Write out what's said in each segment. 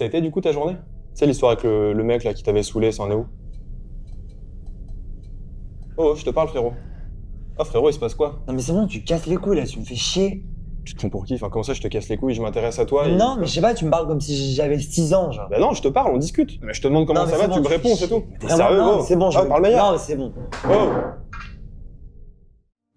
Ça a été du coup ta journée? Tu sais l'histoire avec le mec là qui t'avait saoulé, ça en est où? Oh, je te parle frérot. Ah frérot, il se passe quoi? Non mais c'est bon, tu casses les couilles là, tu me fais chier. Tu te prends pour qui? Enfin comment ça je te casse les couilles, je m'intéresse à toi Mais et... non, mais je sais pas, tu me parles comme si j'avais 6 ans, genre. Bah non, je te parle, on discute. Mais je te demande comment Non, mais ça c'est va, bon, tu me tu fais réponds, c'est chier. tout. Mais T'es vraiment, sérieux non, gros? c'est bon, Ah, parle meilleur. Non, mais c'est bon. Oh!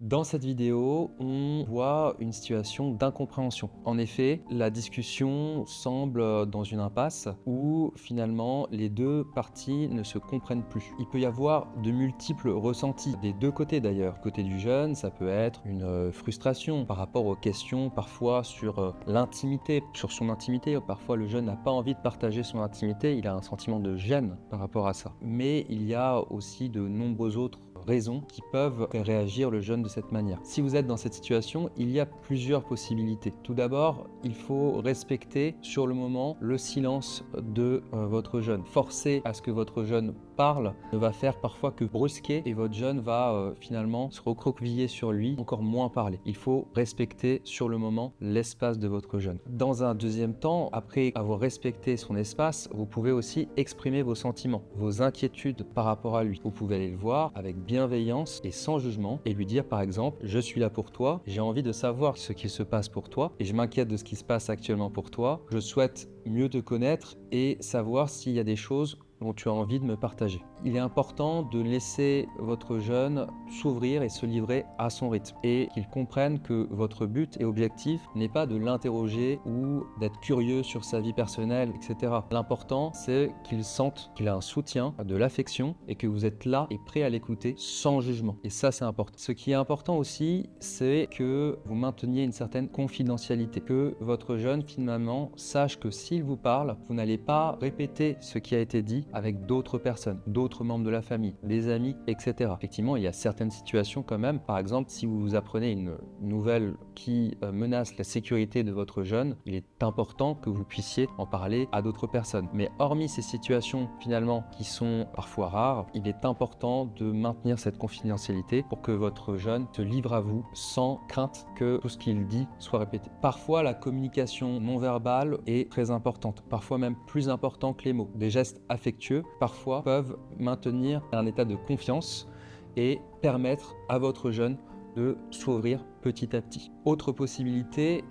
Dans cette vidéo, on voit une situation d'incompréhension. En effet, la discussion semble dans une impasse où finalement les deux parties ne se comprennent plus. Il peut y avoir de multiples ressentis, des deux côtés d'ailleurs. Côté du jeune, ça peut être une frustration par rapport aux questions parfois sur l'intimité, sur son intimité. Parfois le jeune n'a pas envie de partager son intimité, il a un sentiment de gêne par rapport à ça. Mais il y a aussi de nombreux autres raisons qui peuvent faire réagir le jeune de cette manière. Si vous êtes dans cette situation, il y a plusieurs possibilités. Tout d'abord, il faut respecter sur le moment le silence de votre jeune. Forcer à ce que votre jeune parle ne va faire parfois que brusquer et votre jeune va finalement se recroqueviller sur lui, encore moins parler. Il faut respecter sur le moment l'espace de votre jeune. Dans un deuxième temps, après avoir respecté son espace, vous pouvez aussi exprimer vos sentiments, vos inquiétudes par rapport à lui. Vous pouvez aller le voir avec bienveillance et sans jugement et lui dire par exemple: je suis là pour toi, j'ai envie de savoir ce qui se passe pour toi et je m'inquiète de ce qui se passe actuellement pour toi. Je souhaite mieux te connaître et savoir s'il y a des choses dont tu as envie de me partager. Il est important de laisser votre jeune s'ouvrir et se livrer à son rythme et qu'il comprenne que votre but et objectif n'est pas de l'interroger ou d'être curieux sur sa vie personnelle, etc. L'important, c'est qu'il sente qu'il a un soutien, de l'affection et que vous êtes là et prêt à l'écouter sans jugement. Et ça, c'est important. Ce qui est important aussi, c'est que vous mainteniez une certaine confidentialité, que votre jeune finalement sache que s'il vous parle, vous n'allez pas répéter ce qui a été dit avec d'autres personnes, d'autres membres de la famille, des amis, etc. Effectivement, il y a certaines situations quand même. Par exemple, si vous apprenez une nouvelle qui menace la sécurité de votre jeune, il est important que vous puissiez en parler à d'autres personnes. Mais hormis ces situations finalement qui sont parfois rares, il est important de maintenir cette confidentialité pour que votre jeune se livre à vous sans crainte que tout ce qu'il dit soit répété. Parfois, la communication non verbale est très importante, parfois même plus important que les mots. Des gestes affectueux parfois peuvent maintenir un état de confiance et permettre à votre jeune de s'ouvrir petit à petit. Autre possibilité,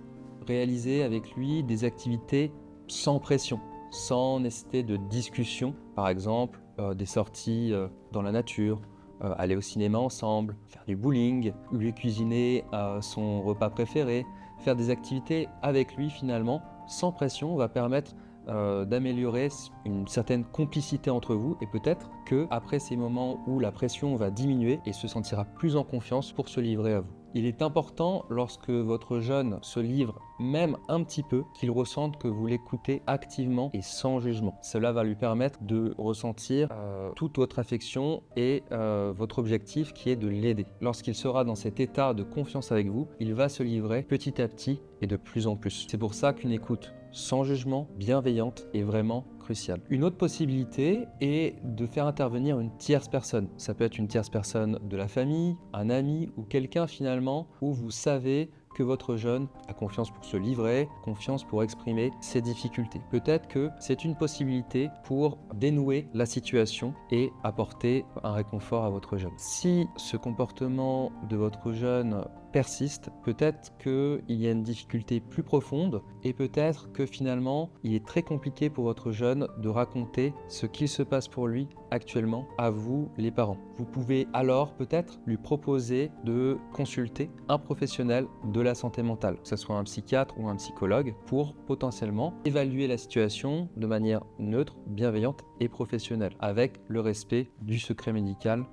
réaliser avec lui des activités sans pression, sans nécessité de discussion, par exemple des sorties dans la nature, aller au cinéma ensemble, faire du bowling, lui cuisiner son repas préféré, faire des activités avec lui finalement sans pression va permettre d'améliorer une certaine complicité entre vous et peut-être que après ces moments où la pression va diminuer, il se sentira plus en confiance pour se livrer à vous. Il est important lorsque votre jeune se livre même un petit peu qu'il ressente que vous l'écoutez activement et sans jugement. Cela va lui permettre de ressentir toute votre affection et votre objectif qui est de l'aider. Lorsqu'il sera dans cet état de confiance avec vous, il va se livrer petit à petit et de plus en plus. C'est pour ça qu'une écoute sans jugement, bienveillante est vraiment cruciale. Une autre possibilité est de faire intervenir une tierce personne. Ça peut être une tierce personne de la famille, un ami ou quelqu'un finalement où vous savez que votre jeune a confiance pour se livrer, confiance pour exprimer ses difficultés. Peut-être que c'est une possibilité pour dénouer la situation et apporter un réconfort à votre jeune. Si ce comportement de votre jeune persiste, peut-être qu'il y a une difficulté plus profonde et peut-être que finalement il est très compliqué pour votre jeune de raconter ce qu'il se passe pour lui actuellement à vous les parents. Vous pouvez alors peut-être lui proposer de consulter un professionnel de la santé mentale, que ce soit un psychiatre ou un psychologue, pour potentiellement évaluer la situation de manière neutre, bienveillante et professionnelle, avec le respect du secret médical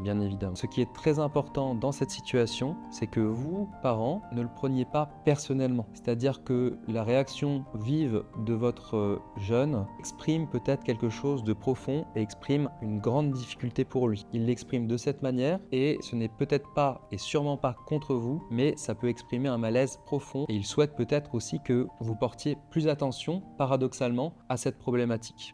bien évidemment. Ce qui est très important dans cette situation, c'est que vous, parents, ne le preniez pas personnellement. C'est-à-dire que la réaction vive de votre jeune exprime peut-être quelque chose de profond et exprime une grande difficulté pour lui. Il l'exprime de cette manière et ce n'est peut-être pas et sûrement pas contre vous, mais ça peut exprimer un malaise profond et il souhaite peut-être aussi que vous portiez plus attention, paradoxalement, à cette problématique.